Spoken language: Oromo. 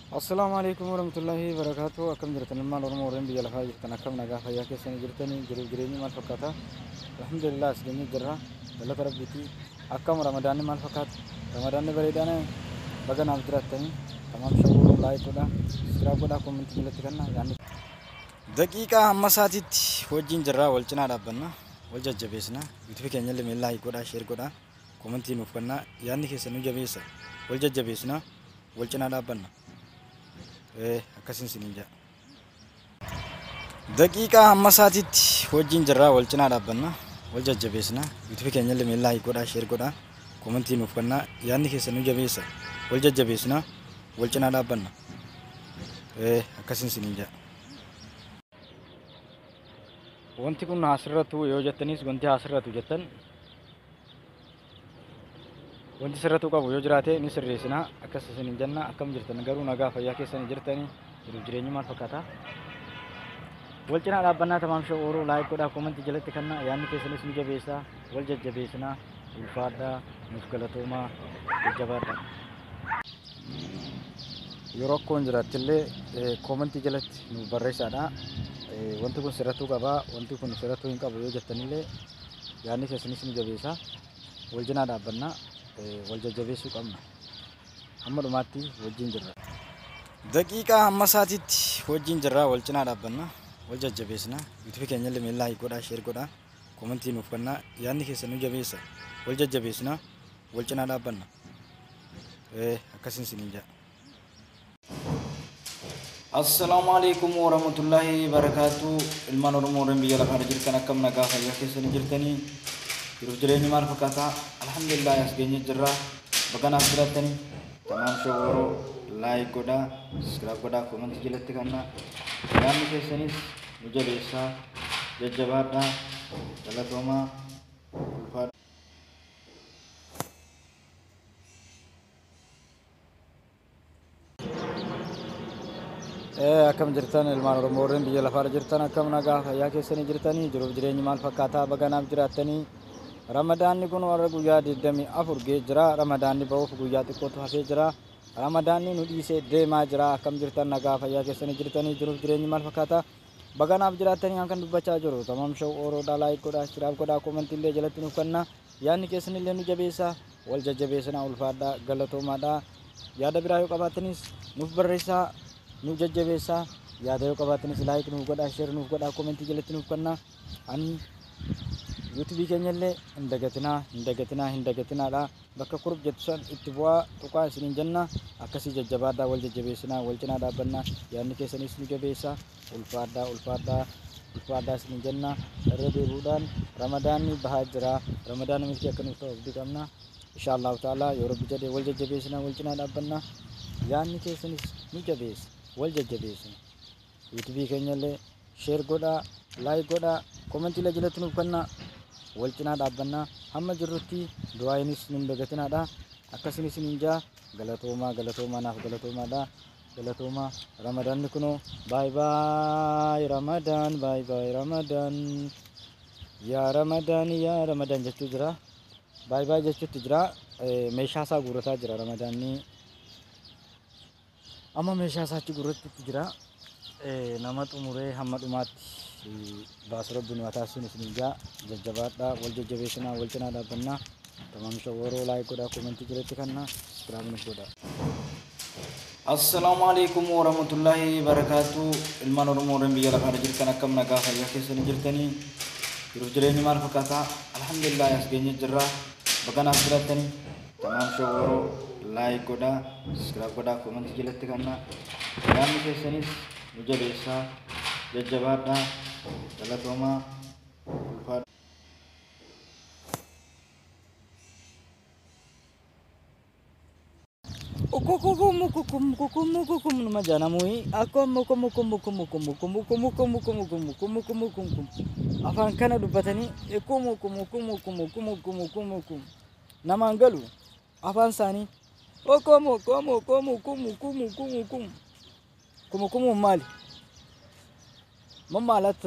السلام عليكم ورحمة الله وبركاته. أكم جرتني ما نورم ورم بيجلا خايف تناكم نجاح يا كيسن جرتني جريني ما فكاتا. الحمد لله سجني جرا ولا ترى بيتي أكم رمضان ما فكات رمضان بريدانه بعدين أبدرتني تمام شغل لايك ودا سكراب ودا كومنت جلت كنا يعني دقيقة مساتيت وجين جرا والجنا ربنا والجا جبيسنا يتفق إن يلي من لايك ودا شير ودا كومنت نوفنا يعني كيسن جبيسا والجا جبيسنا والجنا ربنا أكاسين سنينجا دقيقة مساتيت وجين جرا والجنا ربنا والجا جبيسنا يتفق إن يلي من لايك ودا شير ودا كومنت نوفنا يعني كيسن جبيسا والجا جبيسنا والجنا ربنا أكاسين سنينجا wanti kun asirrattu yoo jettanis wanti asirrattu jettan wanti sirrattu qabu yoo jiraate ni sirreessina akkas isin jenna akkam jirtan garuu nagaa fayyaa keessan jirtani jiru jireenyi maal fakkaata wal cinaa dhaabbannaa tamaam sha'ooroo laayik godhaa koomantii jalatti kanna yaadni keessanis ni jabeessa wal jajjabeessina ulfaadhaa nuuf galatoomaa jajjabaadha yeroo akkoon jiraattillee koomantii jalatti nuuf barreessaadha wanti kun sirrattuu qaba wanti kun sirrattuu hin qabu yoo jettanillee yaadni keessanis ni jabeessa wal cinaa dhaabbannaa wal jajjabeessuu qabna hamma dhumaatti wajjin jirra daqiiqaa hamma saatiitti wajjin jirra wal cinaa dhaabbannaa wal jajjabeessina yuutuubii keenya illee laayik godhaa sheer godhaa koomentii nuuf kennaa yaadni keessa nu jabeessa wal jajjabeessina wal cinaa dhaabbanna akkasiin siniin jedha. Assalamu alaikum warahmatullahi wabarakatuh. Ilman Oromoo warreen biyya lafaa jirtan akkam nagaa fayyaa keessanii jirtanii jiruuf jireenyi maal fakkaata alhamdulillah as geenye jirra baganaaf filattanii tamaam showoroo laayik godhaa subscribe godhaa koomentii jalatti kanna yaadni keessanis nu jabeessaa jajjabaadhaa galatoomaa ulfaadhaa. Akkam jirtan ilmaan Oromoo warreen biyya lafaa jirtan akkam nagaa fayyaa keessanii jirtanii jiruuf jireenyi maal fakkaata baganaaf jiraattanii Ramadaanni kun warra guyyaa 24 gee jira Ramadaanni ba'uuf guyyaa xiqqootu hafee jira Ramadaanni nu dhiisee deemaa jira akkam jirtan nagaa fayyaa keessanii jirtanii jiruuf jireenyi maal fakkaata baganaaf jiraattanii kan dubbachaa jiru tamaam showoroo laayik godhaa subscribe godhaa koomentii illee jalatti nuuf kenna yaadni keessan illee nu jabeessa wal jajjabeessina ulfaadhaa galatoomaadhaa yaada biraa yoo qabaatanis nuuf barreessaa nu jajjabeessa yaada yoo qabaatanis laayik nuuf godhaa sheer nuuf godhaa koomentii jalatti nuuf kenna ani yuutuubii keenya illee hin dagatinaadha bakka kurub jettu san itti bu'aa tuqaa isiniin jenna akkasii jajjabaadhaa wal jajjabeessinaa wal cinaa dhaabbannaa yaadni keessanis nu jabeessa ulfaadhaa isiniin jenna irra deebi'uudhaan ramadaanni bahaa jira ramadaana milkii akka nuuf ta'u abdii qabna inshaallahu ta'ala yoo rabbi jedhee wal jajjabeessinaa wal cinaa dhaabbannaa yaadni keessanis nu jabeessa wal jajjabeessina yuutuubii keenya illee sheer godhaa laayik godhaa koomentii illee jalatti nuuf kennaa wal cinaa dhaabbannaa hamma jirrutti du'aayinis nun dagatinaadha akkasinis ninjaa galatoomaa naaf galatoomaadha galatoomaa ramadaanni kunoo baay baay ramadaan yaa ramadaan jechuu jira baay baay jechuutti jira meeshaa isaa guurrataa jira ramadaanni amma meeshaa isaachi guurrattitti jira nama xumuree hamma dhumaatti baasu rabbiin mataa sun isinijaa jajjabaadhaa wal jajjabeessinaa wal cinaa dhaabbannaa tamaam showoroo laayik godhaa koomentii jalatti kanna subscribe nuuf godhaa. Assalamu alaikum warahmatullahi wabarakatuh. Ilmaan Oromoo warreen biyya lafaa jirtan akkam nagaa fayyaa keessanii jirtanii jiruuf jireenyi maal fakkaata alhamdulillah as geenye jirra baganaaf filattanii tamaam showoroo laayik godhaa subscribe godhaa koomentii jalatti kanna yaadni keessanis nu jabeessaa jajjabaadhaa galatoomaa ulfaadhaa. Nama janamui afaan kana dubbatanii namaan galu afaan isaanii maali mamaalat